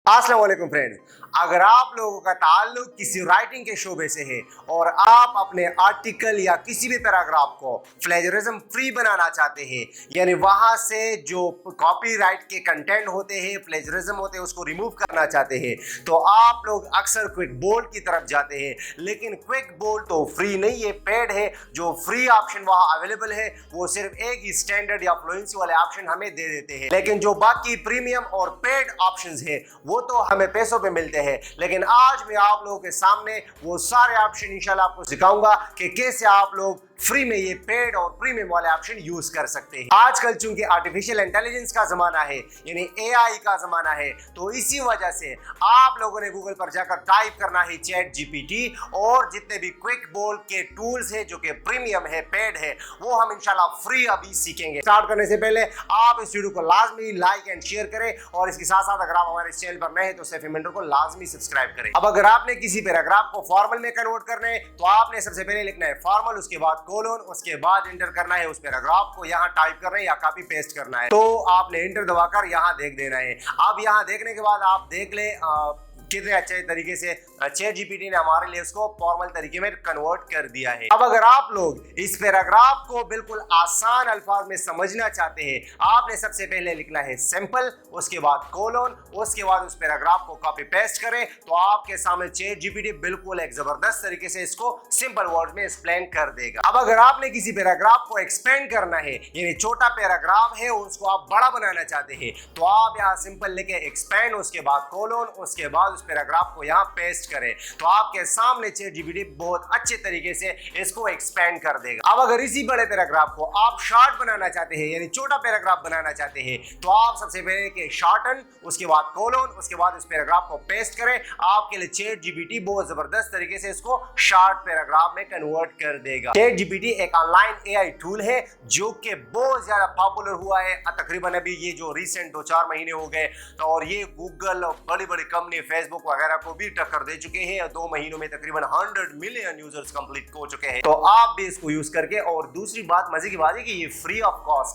अस्सलाम वालेकुम फ्रेंड, अगर आप लोगों का ताल्लुक किसी राइटिंग के शोबे से है और आप अपने आर्टिकल या किसी भी पैराग्राफ को प्लेजरिज्म फ्री बनाना चाहते हैं, यानी वहां से जो कॉपीराइट के कंटेंट होते हैं, प्लेजरिज्म होते हैं, उसको रिमूव करना चाहते हैं, तो आप लोग अक्सर क्विक बोल्ड की तरफ जाते हैं। लेकिन क्विक बोल्ड तो फ्री नहीं है, पेड है। जो फ्री ऑप्शन वहां अवेलेबल है वो सिर्फ एक ही स्टैंडर्ड या फ्लुएंसी वाले ऑप्शन हमें दे देते हैं, लेकिन जो बाकी प्रीमियम और पेड ऑप्शंस है वो तो हमें पैसों पे मिलते हैं। लेकिन आज मैं आप लोगों के सामने वो सारे ऑप्शन इंशाल्लाह आपको सिखाऊंगा कि कैसे आप लोग फ्री में ये पेड और प्रीमियम वाले ऑप्शन यूज कर सकते हैं। आजकल चूंकि आर्टिफिशियल इंटेलिजेंस का जमाना है, यानी एआई का जमाना है, तो इसी वजह से आप लोगों ने गूगल पर जाकर टाइप करना है चैट जीपीटी, और जितने भी क्विक बोल्ड के टूल्स है जो कि प्रीमियम है, पेड है, वो हम इंशाल्लाह फ्री अभी सीखेंगे। स्टार्ट करने से पहले आप इस वीडियो को लाजमी लाइक एंड शेयर करें, और इसके साथ साथ अगर आप हमारे चैनल पर नए हैं तो सेफ मेंटर को लाजमी सब्सक्राइब करें। अब अगर आपने किसी पैराग्राफ को फॉर्मल में कन्वर्ट करना है तो आपने सबसे पहले लिखना है फॉर्मल, उसके बाद कोलोन, उसके बाद इंटर करना है उस पैराग्राफ को, यहाँ टाइप करना है या कॉपी पेस्ट करना है, तो आपने इंटर दबाकर यहाँ देख देना है। अब यहाँ देखने के बाद आप देख ले कितने अच्छे तरीके से चैट जीपीटी ने हमारे लिए उसको फॉर्मल तरीके में कन्वर्ट कर दिया है। अब अगर आप लोग इस पैराग्राफ को बिल्कुल आसान अल्फाज में समझना चाहते हैं, आपने सबसे पहले लिखना है सिंपल, उसके बाद कोलोन, उसके बाद उस पैराग्राफ को कॉपी पेस्ट करें, तो आपके सामने चैट जीपीटी बिल्कुल एक जबरदस्त तरीके से इसको सिंपल वर्ड में एक्सप्लेन कर देगा। अब अगर आपने किसी पैराग्राफ को एक्सपेंड करना है, यानी छोटा पैराग्राफ है उसको आप बड़ा बनाना चाहते हैं, तो आप यहाँ सिंपल लिखे एक्सपेंड, उसके बाद कोलोन, उसके बाद उस पैराग्राफ को यहाँ पेस्ट करें, तो आपके सामने चैट जीपीटी बहुत अच्छे तरीके से इसको एक्सपेंड कर देगा। अब अगर इसी बड़े पैराग्राफ को आप शॉर्ट बनाना चाहते हैं, यानी छोटा पैराग्राफ बनाना चाहते हैं, तो आप सबसे पहले के शॉर्टन, उसके बाद कोलोन, उसके बाद इस पैराग्राफ को पेस्ट करें। आपके लिए चैट जीपीटी बहुत जबरदस्त तरीके से इसको शॉर्ट पैराग्राफ में कन्वर्ट कर देगा। चैट जीपीटी एक ऑनलाइन एआई टूल है जो कि बहुत ज्यादा पॉपुलर हुआ है, तकरीबन अभी ये जो रिसेंट 2-4 महीने हो गए, और ये गूगल और बड़ी बड़ी कंपनी फेसबुक वगैरह को भी टक्कर दे चुके हैं। 2 महीनों में तकरीबन 100 मिलियन यूजर्स कंप्लीट हो चुके हैं, तो आप भी इसको यूज करके, और दूसरी बात मजे की बात है कि ये फ्री ऑफ कॉस्ट है।